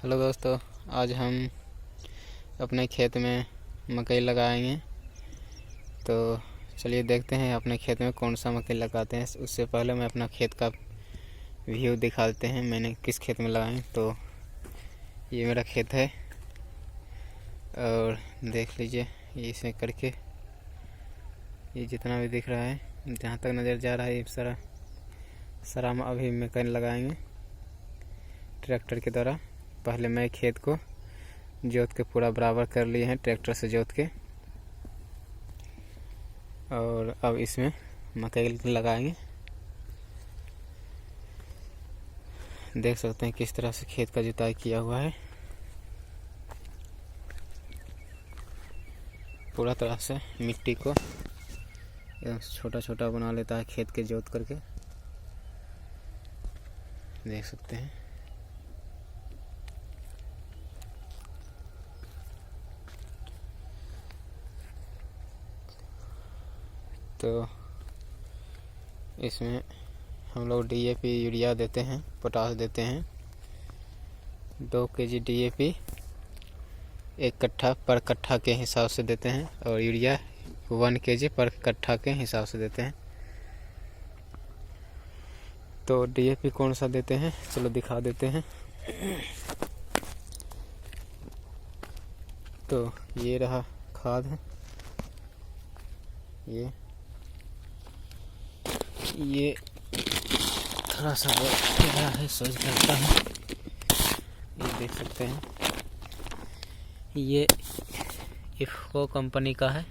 Hello दोस्तों, आज हम अपने खेत में मकई लगाएंगे। तो चलिए देखते हैं अपने खेत में कौन सा मकई लगाते हैं। उससे पहले मैं अपना खेत का व्यू दिखा देते हैं, मैंने किस खेत में लगाए। तो ये मेरा खेत है और देख लीजिए, ये इसे करके ये जितना भी दिख रहा है, जहाँ तक नज़र जा रहा है, ये सारा हम अभी मकई लगाएंगे ट्रैक्टर के द्वारा। पहले मैं खेत को जोत के पूरा बराबर कर लिए हैं ट्रैक्टर से जोत के, और अब इसमें मकई लगाएंगे। देख सकते हैं किस तरह से खेत का जुताई किया हुआ है, पूरा तरह से मिट्टी को छोटा छोटा बना लेता है खेत के जोत करके। देख सकते हैं। तो इसमें हम लोग DAP यूरिया देते हैं, पोटास देते हैं। 2 kg DAP 1 कट्ठा पर कट्ठा के हिसाब से देते हैं, और यूरिया 1 kg पर कट्ठा के हिसाब से देते हैं। तो DAP कौन सा देते हैं, चलो दिखा देते हैं। तो ये रहा खाद, ये थोड़ा सा बड़ा है, सोच करता है। ये देख सकते हैं, ये इफ्को कंपनी का है।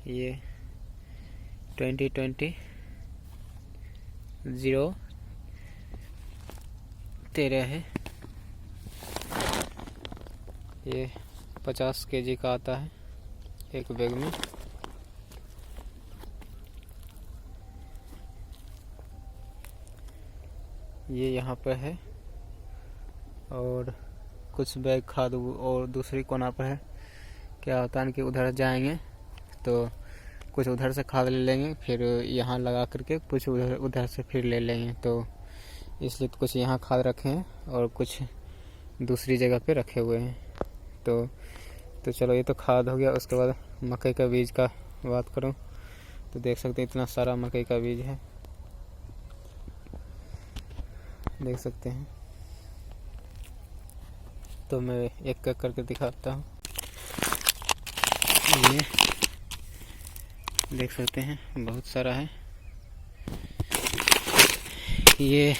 ये 2020-013 है। ये 50 kg का आता है एक बैग में। ये यहाँ पर है, और कुछ बैग खाद और दूसरी कोना पर है। क्या होता है कि उधर जाएंगे तो कुछ उधर से खाद ले लेंगे, फिर यहाँ लगा करके कुछ उधर से फिर ले लेंगे। तो इसलिए कुछ यहाँ खाद रखे हैं और कुछ दूसरी जगह पे रखे हुए हैं। तो चलो, ये तो खाद हो गया। उसके बाद मकई का बीज का बात करूं तो देख सकते हैं इतना सारा मकई का बीज है, देख सकते हैं। तो मैं एक एक करके दिखाता हूँ। ये देख सकते हैं बहुत सारा है। ये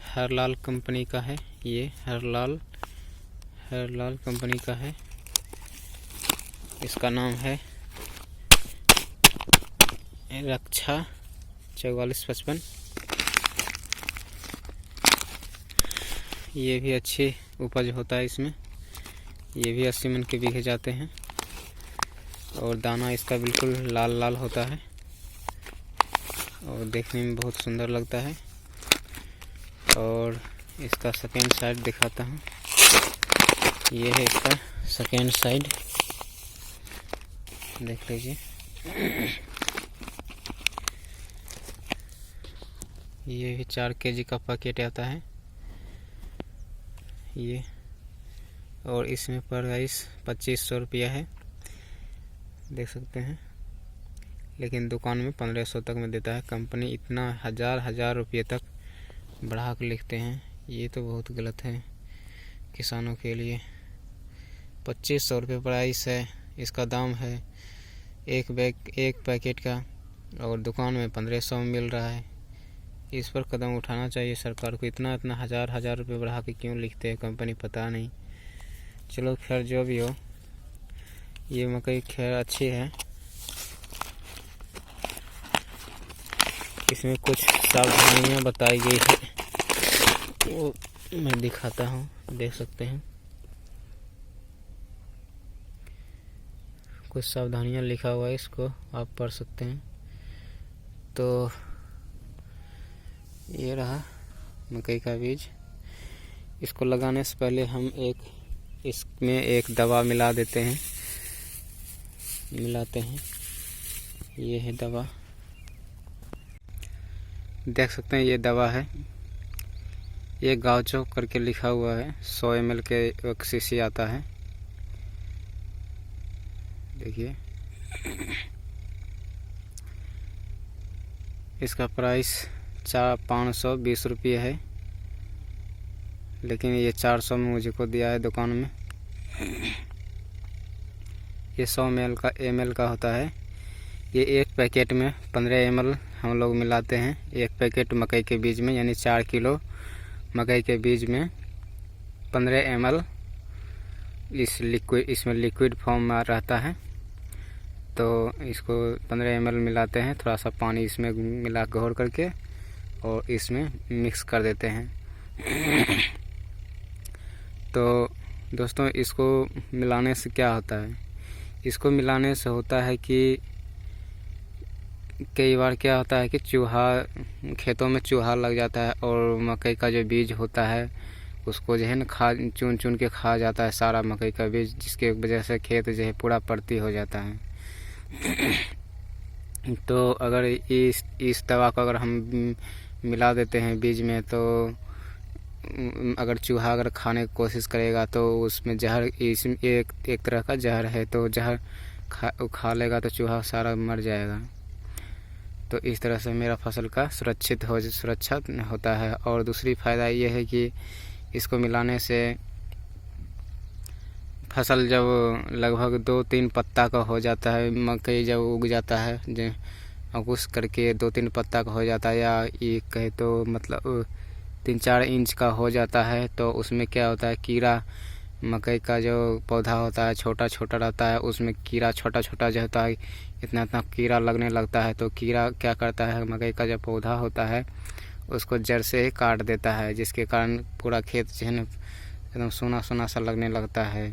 हरलाल कंपनी का है, ये हरलाल कंपनी का है। इसका नाम है रक्षा 4455। ये भी अच्छी उपज होता है इसमें, ये भी 80 मन के बीघे जाते हैं, और दाना इसका बिल्कुल लाल लाल होता है और देखने में बहुत सुंदर लगता है। और इसका सेकेंड साइड दिखाता हूँ। ये है इसका सेकेंड साइड, देख लीजिए। ये भी 4 kg का पैकेट आता है ये, और इसमें प्राइस 2500 रुपया है, देख सकते हैं। लेकिन दुकान में 1500 तक में देता है। कंपनी इतना हजार रुपये तक बढ़ा कर लिखते हैं, ये तो बहुत गलत है किसानों के लिए। 2500 रुपये प्राइस है, इसका दाम है एक पैकेट का, और दुकान में 1500 में मिल रहा है। इस पर कदम उठाना चाहिए सरकार को। इतना हजार रुपये बढ़ा के क्यों लिखते हैं कंपनी, पता नहीं। चलो खैर, जो भी हो, ये मकई खैर अच्छी है। इसमें कुछ सावधानियां बताई गई है, वो मैं दिखाता हूँ, देख सकते हैं। कुछ सावधानियां लिखा हुआ है, इसको आप पढ़ सकते हैं। तो ये रहा मकई का बीज। इसको लगाने से पहले हम इसमें एक दवा मिलाते हैं। ये है दवा, देख सकते हैं ये दवा है। ये गाउचो करके लिखा हुआ है, 100 ml के एक शीशी आता है। देखिए इसका प्राइस 520 रुपये है, लेकिन ये 400 में मुझे को दिया है दुकान में। ये 100 ml का होता है। ये एक पैकेट में 15 ml हम लोग मिलाते हैं। एक पैकेट मकई के बीज में, यानी 4 किलो मकई के बीज में 15 ml इसमें लिक्विड फॉर्म में रहता है। तो इसको 15 ml मिलाते हैं, थोड़ा सा पानी इसमें मिला घोर करके और इसमें मिक्स कर देते हैं। तो दोस्तों इसको मिलाने से क्या होता है, इसको मिलाने से होता है कि कई बार क्या होता है कि चूहा, खेतों में चूहा लग जाता है और मकई का जो बीज होता है उसको जो है ना चुन चुन के खा जाता है सारा मकई का बीज, जिसके वजह से खेत जो है पूरा परती हो जाता है। तो अगर इस दवा को अगर हम मिला देते हैं बीज में, तो अगर चूहा अगर खाने की कोशिश करेगा तो उसमें जहर, इसमें एक तरह का जहर है, तो जहर खा लेगा तो चूहा सारा मर जाएगा। तो इस तरह से मेरा फसल का सुरक्षा होता है। और दूसरी फ़ायदा ये है कि इसको मिलाने से फसल जब लगभग 2-3 पत्ता का हो जाता है, मकई जब उग जाता है, अंकुश करके 2-3 पत्ता का हो जाता है, या ये कहे तो मतलब 3-4 इंच का हो जाता है, तो उसमें क्या होता है, कीड़ा, मकई का जो पौधा होता है छोटा छोटा रहता है, उसमें कीड़ा छोटा छोटा जो होता है इतना इतना कीड़ा लगने लगता है। तो कीड़ा क्या करता है, मकई का जो पौधा होता है उसको जड़ से ही काट देता है, जिसके कारण पूरा खेत जो है ना एकदम सूना सूना सा लगने लगता है,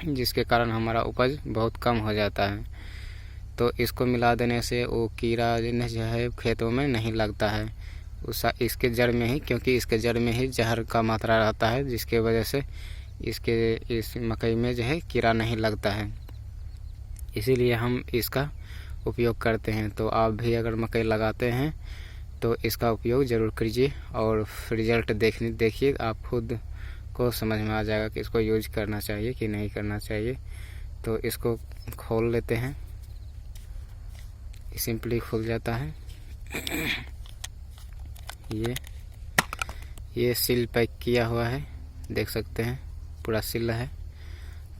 जिसके कारण हमारा उपज बहुत कम हो जाता है। तो इसको मिला देने से वो कीड़ा जो है खेतों में नहीं लगता है, इसके जड़ में ही, क्योंकि इसके जड़ में ही जहर का मात्रा रहता है, जिसके वजह से इस मकई में जो है कीड़ा नहीं लगता है। इसीलिए हम इसका उपयोग करते हैं। तो आप भी अगर मकई लगाते हैं तो इसका उपयोग ज़रूर कीजिए और रिज़ल्ट देखिए, आप खुद को समझ में आ जाएगा कि इसको यूज करना चाहिए कि नहीं करना चाहिए। तो इसको खोल लेते हैं, सिंपली खुल जाता है। ये सील पैक किया हुआ है, देख सकते हैं पूरा सील है।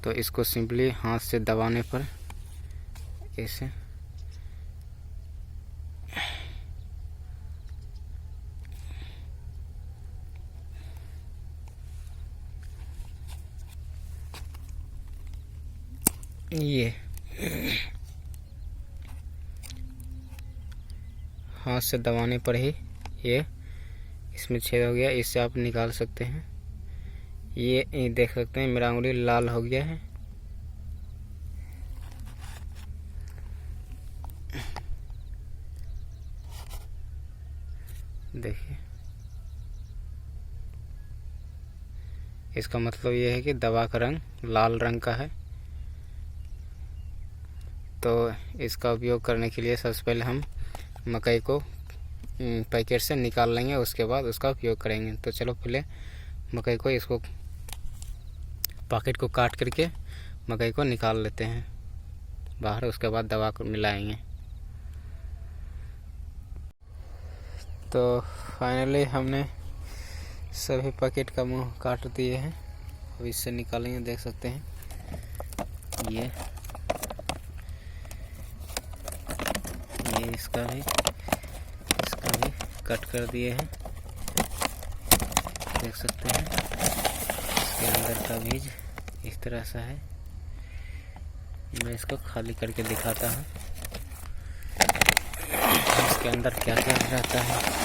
तो इसको सिंपली हाथ से दबाने पर ऐसे ये हाथ से दबाने पर ही ये इसमें छेद हो गया, इससे आप निकाल सकते हैं। ये देख सकते हैं मेरा उंगली लाल हो गया है। देखिए, इसका मतलब ये है कि दवा का रंग लाल रंग का है। तो इसका उपयोग करने के लिए सबसे पहले हम मकई को पैकेट से निकाल लेंगे, उसके बाद उसका उपयोग करेंगे। तो चलो पहले मकई को, इसको पैकेट को काट करके मकई को निकाल लेते हैं बाहर, उसके बाद दवा को मिलाएंगे। तो फाइनली हमने सभी पैकेट का मुंह काट दिए हैं, अब इससे निकालेंगे। देख सकते हैं ये इसका भी कट कर दिए हैं, देख सकते हैं। इसके अंदर का बीज इस तरह सा है। मैं इसको खाली करके दिखाता हूँ इसके अंदर क्या क्या रहता है।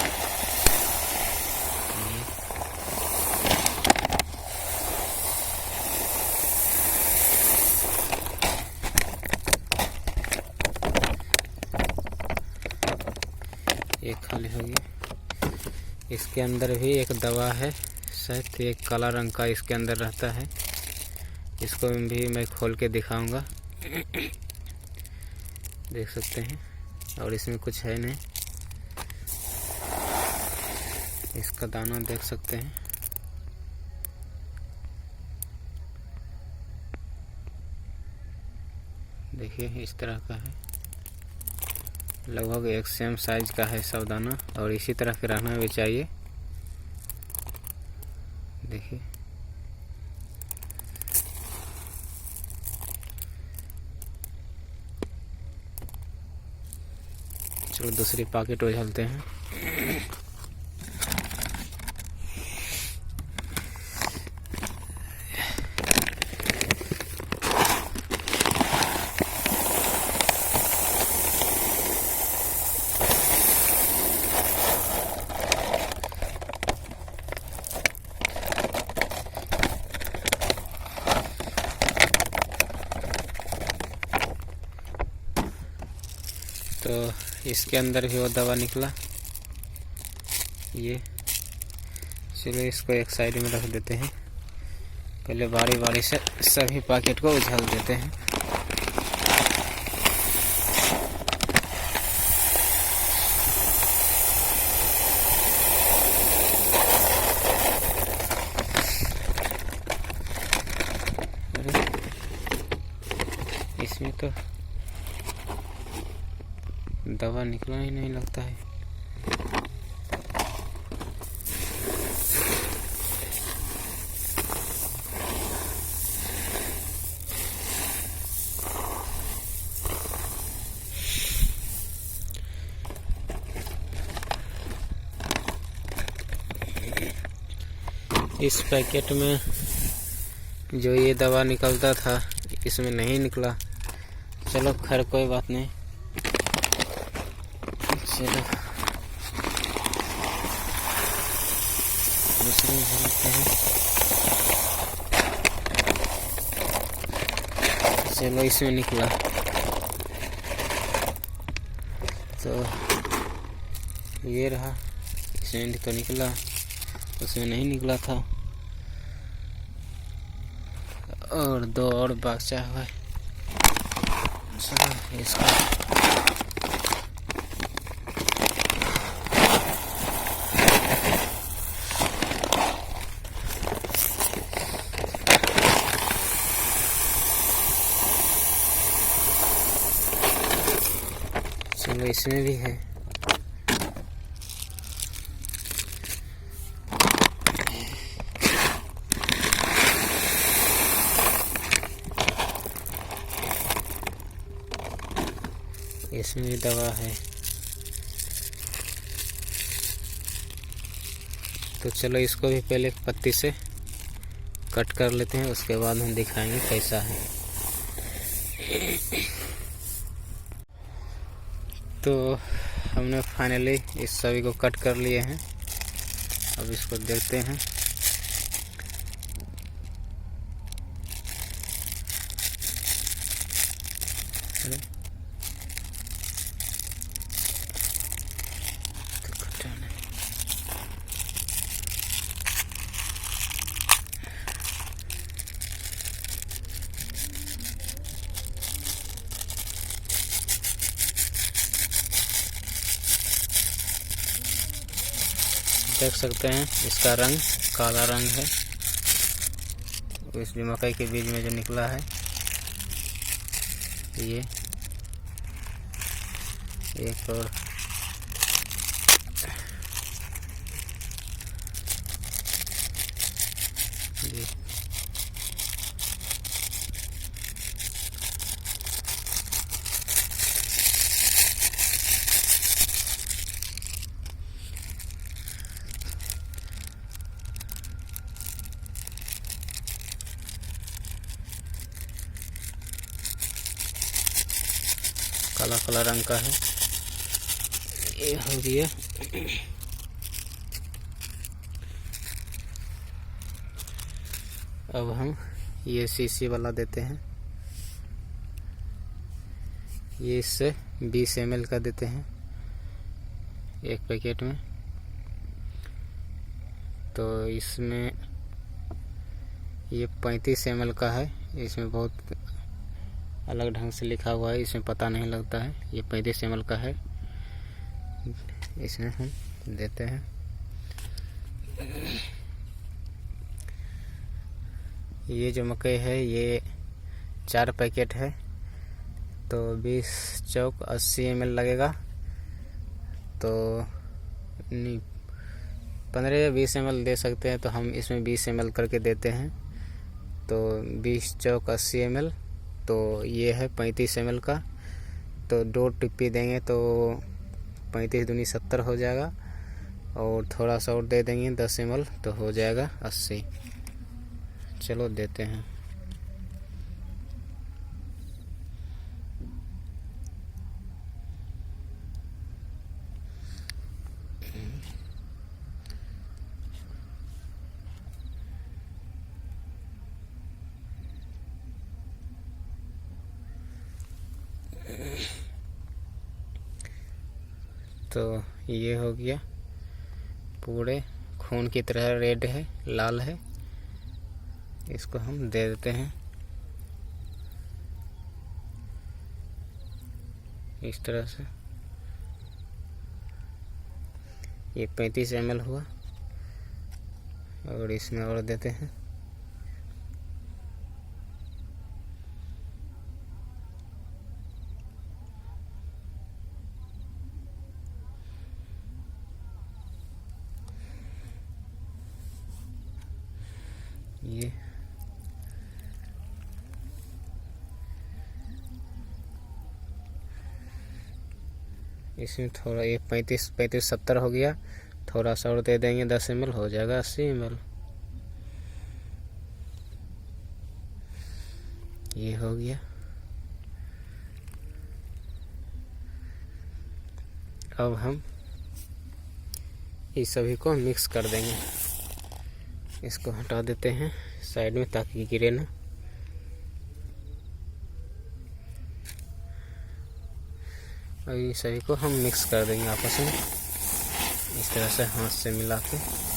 ये खाली हो गया। इसके अंदर भी एक दवा है, शायद एक काला रंग का इसके अंदर रहता है। इसको भी मैं खोल के दिखाऊंगा। देख सकते हैं। और इसमें कुछ है नहीं। इसका दाना देख सकते हैं। देखिए इस तरह का है, लगभग एक सेम साइज का है सब दाना, और इसी तरह के रहना भी चाहिए। देखिए चलो दूसरी पैकेट उछलते हैं। तो इसके अंदर भी वो दवा निकला। ये चलो इसको एक साइड में रख देते हैं। पहले बारी बारी से सभी पैकेट को उछाल देते हैं। इसमें तो दवा निकला ही नहीं लगता है। इस पैकेट में जो ये दवा निकलता था इसमें नहीं निकला। चलो खैर कोई बात नहीं। चलो दूसरे भरते हैं। चलो इसमें निकला। तो ये रहा, इसमें तो निकला, उसमें नहीं निकला था। और दो और बचा हुआ है। चलो इसका चलो इसमें भी है। इसमें भी दवा है। तो चलो इसको भी पहले एक पत्ती से कट कर लेते हैं, उसके बाद हम दिखाएंगे कैसा है। तो हमने फाइनली इस सभी को कट कर लिए हैं। अब इसको देखते हैं। देख सकते हैं इसका रंग काला रंग है। इस मकई के बीज में जो निकला है ये एक और ये काला काला रंग का है। ये हो गया। अब हम ये सीसी वाला देते हैं। ये इससे 20 ml का देते हैं एक पैकेट में। तो इसमें ये 35 ml का है। इसमें बहुत अलग ढंग से लिखा हुआ है, इसमें पता नहीं लगता है। ये 35 ml का है, इसमें हम देते हैं। ये जो मकई है ये 4 पैकेट है, तो 20 चौक 80 ml लगेगा। तो नहीं 15 या 20 ml दे सकते हैं, तो हम इसमें 20 ml करके देते हैं। तो 20 चौक 80 ml, तो ये है 35 ml का। तो 2 टिप्पी देंगे तो 35 दूनी 70 हो जाएगा, और थोड़ा सा और दे देंगे 10 ml तो हो जाएगा 80। चलो देते हैं। तो ये हो गया, पूरे खून की तरह रेड है, लाल है। इसको हम दे देते हैं इस तरह से। ये 35 ml हुआ, और इसमें और देते हैं। ये इसमें थोड़ा, ये 35 70 हो गया, थोड़ा सा और दे देंगे 10 ml हो जाएगा 80 ml। ये हो गया। अब हम इस सभी को मिक्स कर देंगे। इसको हटा देते हैं साइड में ताकि गिरे ना। और ये सभी को हम मिक्स कर देंगे आपस में इस तरह से हाथ से मिला के।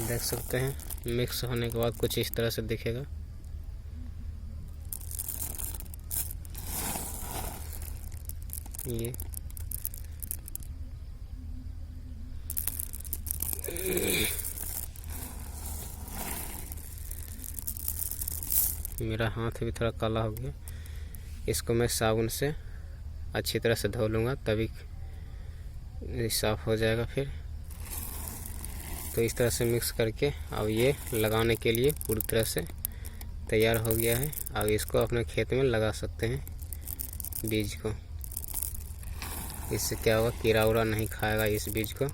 देख सकते हैं मिक्स होने के बाद कुछ इस तरह से दिखेगा। ये मेरा हाथ भी थोड़ा काला हो गया। इसको मैं साबुन से अच्छी तरह से धो लूँगा, तभी साफ हो जाएगा फिर। तो इस तरह से मिक्स करके अब ये लगाने के लिए पूरी तरह से तैयार हो गया है। अब इसको अपने खेत में लगा सकते हैं बीज को। इससे क्या होगा, कीड़ा उड़ा नहीं खाएगा इस बीज को,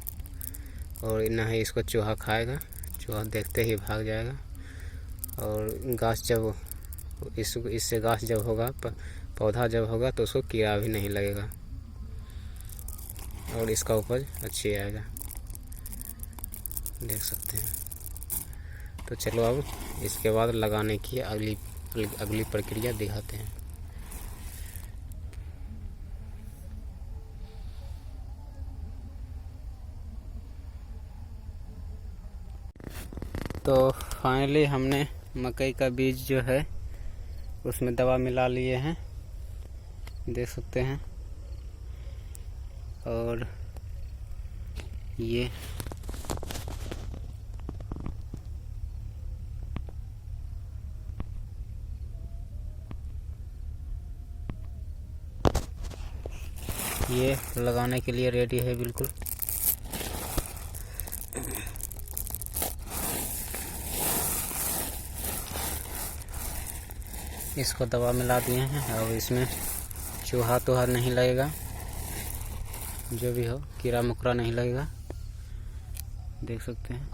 और ना ही इसको चूहा खाएगा। चूहा देखते ही भाग जाएगा। और घास जब इससे घास जब होगा, पौधा जब होगा, तो उसको कीड़ा भी नहीं लगेगा और इसका उपज अच्छी आएगा। देख सकते हैं। तो चलो अब इसके बाद लगाने की अगली प्रक्रिया दिखाते हैं। तो फाइनली हमने मकई का बीज जो है उसमें दवा मिला लिए हैं, देख सकते हैं। और ये लगाने के लिए रेडी है बिल्कुल। इसको दवा मिला दिए हैं। अब इसमें चूहा तूहा नहीं लगेगा, जो भी हो कीड़ा मकोड़ा नहीं लगेगा, देख सकते हैं।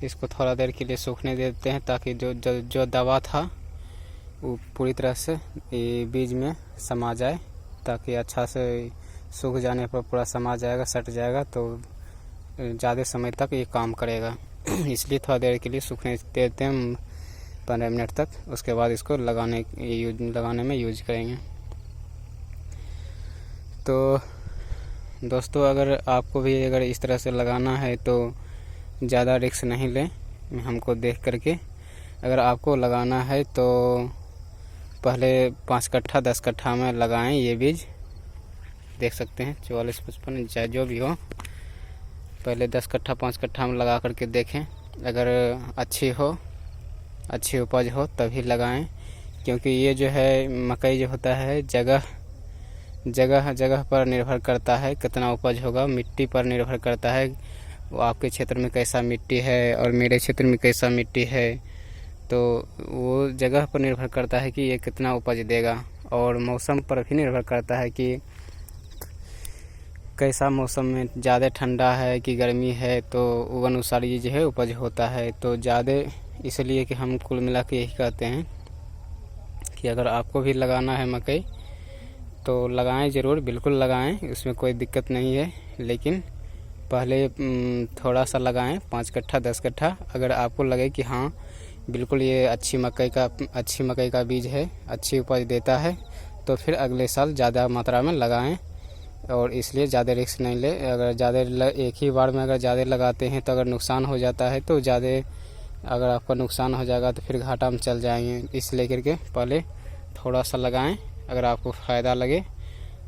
इसको थोड़ा देर के लिए सूखने देते हैं ताकि जो दवा था वो पूरी तरह से ये बीज में समा जाए, ताकि अच्छा से सूख जाने पर पूरा समा जाएगा, सट जाएगा, तो ज़्यादा समय तक ये काम करेगा। इसलिए थोड़ा देर के लिए सूखने देते हैं 15 मिनट तक। उसके बाद इसको लगाने में यूज करेंगे। तो दोस्तों, अगर आपको भी अगर इस तरह से लगाना है तो ज़्यादा रिस्क नहीं लें हमको देख करके। अगर आपको लगाना है तो पहले 5 कट्ठा 10 कट्ठा में लगाएं ये बीज। देख सकते हैं 44-55 चाहे जो भी हो, पहले 10 कट्ठा 5 कट्ठा में लगा करके देखें। अगर अच्छी उपज हो तभी लगाएं, क्योंकि ये जो है मकई जो होता है जगह पर निर्भर करता है कितना उपज होगा, मिट्टी पर निर्भर करता है। वो आपके क्षेत्र में कैसा मिट्टी है और मेरे क्षेत्र में कैसा मिट्टी है, तो वो जगह पर निर्भर करता है कि ये कितना उपज देगा। और मौसम पर भी निर्भर करता है कि कैसा मौसम में ज़्यादा ठंडा है कि गर्मी है, तो वो अनुसार ये जो है उपज होता है। तो ज़्यादा इसलिए कि हम कुल मिला के यही कहते हैं कि अगर आपको भी लगाना है मकई तो लगाएं, ज़रूर बिल्कुल लगाएं, इसमें कोई दिक्कत नहीं है। लेकिन पहले थोड़ा सा लगाएं, 5 कट्ठा 10 कट्ठा। अगर आपको लगे कि हाँ बिल्कुल ये अच्छी मकई का बीज है, अच्छी उपज देता है, तो फिर अगले साल ज़्यादा मात्रा में लगाएं। और इसलिए ज़्यादा रिस्क नहीं ले। अगर एक ही बार में अगर ज़्यादा लगाते हैं तो अगर नुकसान हो जाता है तो अगर आपका नुकसान हो जाएगा तो फिर घाटा में चल जाएंगे। इसलिए करके पहले थोड़ा सा लगाएं, अगर आपको फ़ायदा लगे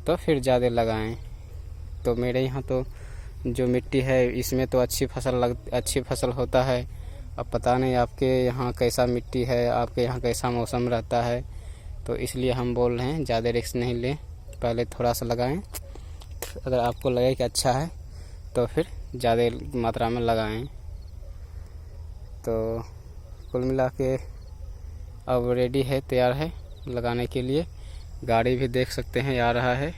तो फिर ज़्यादा लगाएं। तो मेरे यहाँ तो जो मिट्टी है इसमें तो अच्छी फसल होता है। अब पता नहीं आपके यहाँ कैसा मिट्टी है, आपके यहाँ कैसा मौसम रहता है, तो इसलिए हम बोल रहे हैं ज़्यादा रिस्क नहीं लें, पहले थोड़ा सा लगाएं। अगर आपको लगे कि अच्छा है तो फिर ज़्यादा मात्रा में लगाएं। तो कुल मिला के अब रेडी है, तैयार है लगाने के लिए। गाड़ी भी देख सकते हैं आ रहा है,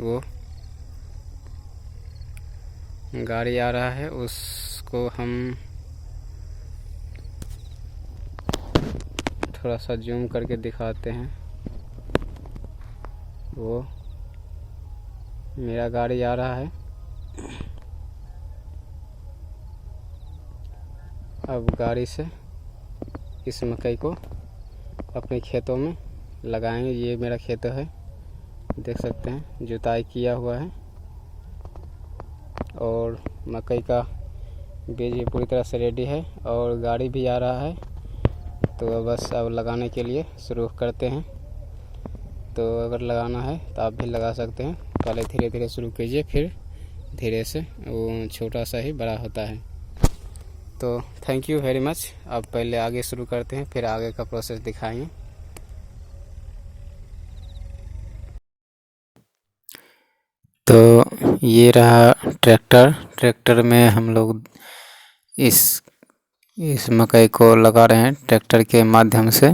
वो गाड़ी आ रहा है, उसको हम थोड़ा सा जूम करके दिखाते हैं। वो मेरा गाड़ी आ रहा है। अब गाड़ी से इस मकई को अपने खेतों में लगाएंगे। ये मेरा खेत है, देख सकते हैं जुताई किया हुआ है और मकई का बीज भी पूरी तरह से रेडी है और गाड़ी भी आ रहा है। तो बस अब लगाने के लिए शुरू करते हैं। तो अगर लगाना है तो आप भी लगा सकते हैं। पहले धीरे धीरे शुरू कीजिए, फिर धीरे से वो छोटा सा ही बड़ा होता है। तो थैंक यू वेरी मच। अब पहले आगे शुरू करते हैं, फिर आगे का प्रोसेस दिखाएंगे। तो ये रहा ट्रैक्टर में हम लोग इस मकई को लगा रहे हैं ट्रैक्टर के माध्यम से।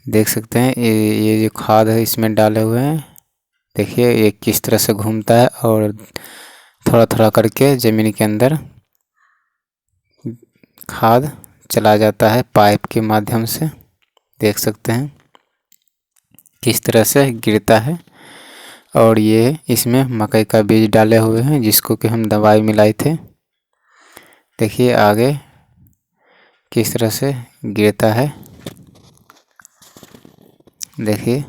देख सकते हैं ये जो खाद है इसमें डाले हुए हैं। देखिए ये किस तरह से घूमता है और थोड़ा थोड़ा करके ज़मीन के अंदर खाद चला जाता है पाइप के माध्यम से। देख सकते हैं किस तरह से गिरता है। और ये इसमें मकई का बीज डाले हुए हैं जिसको कि हम दवाई मिलाए थे। देखिए आगे किस तरह से गिरता है। देखिए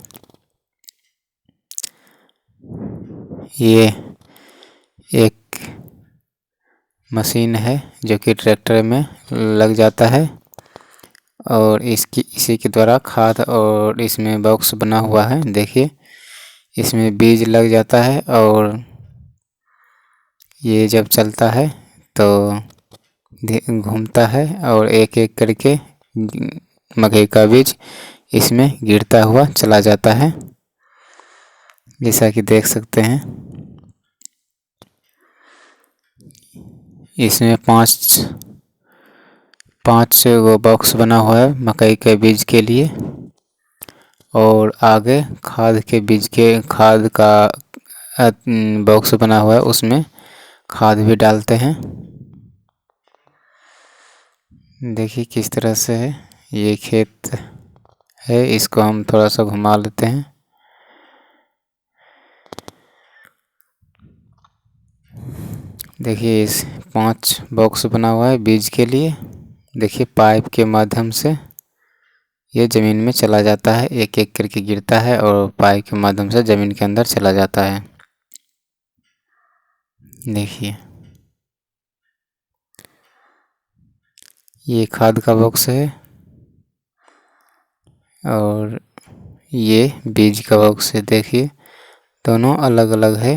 ये एक मशीन है जो कि ट्रैक्टर में लग जाता है और इसी के द्वारा खाद, और इसमें बॉक्स बना हुआ है। देखिए इसमें बीज लग जाता है और ये जब चलता है तो घूमता है और एक एक करके मकई का बीज इसमें गिरता हुआ चला जाता है, जैसा कि देख सकते हैं। इसमें पाँच वो बॉक्स बना हुआ है मकई के बीज के लिए और आगे खाद का बॉक्स बना हुआ है, उसमें खाद भी डालते हैं। देखिए किस तरह से है, ये खेत है, इसको हम थोड़ा सा घुमा लेते हैं। देखिए इस 5 बॉक्स बना हुआ है बीज के लिए। देखिए पाइप के माध्यम से ये ज़मीन में चला जाता है, एक एक करके गिरता है और पाइप के माध्यम से ज़मीन के अंदर चला जाता है। देखिए ये खाद का बॉक्स है और ये बीज का बॉक्स है। देखिए दोनों अलग अलग है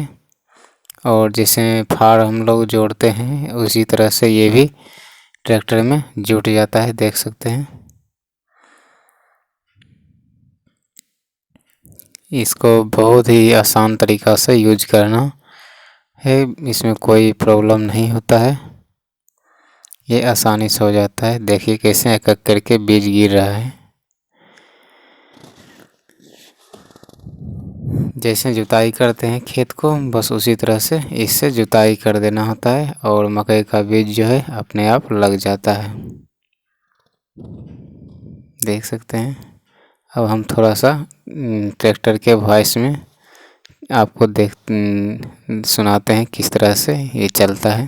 और जैसे फाड़ हम लोग जोड़ते हैं उसी तरह से ये भी ट्रैक्टर में जुट जाता है, देख सकते हैं। इसको बहुत ही आसान तरीक़ा से यूज करना है, इसमें कोई प्रॉब्लम नहीं होता है, ये आसानी से हो जाता है। देखिए कैसे एक एक करके बीज गिर रहा है। जैसे जुताई करते हैं खेत को, बस उसी तरह से इससे जुताई कर देना होता है और मकई का बीज जो है अपने आप लग जाता है, देख सकते हैं। अब हम थोड़ा सा ट्रैक्टर के वॉइस में आपको सुनाते हैं किस तरह से ये चलता है।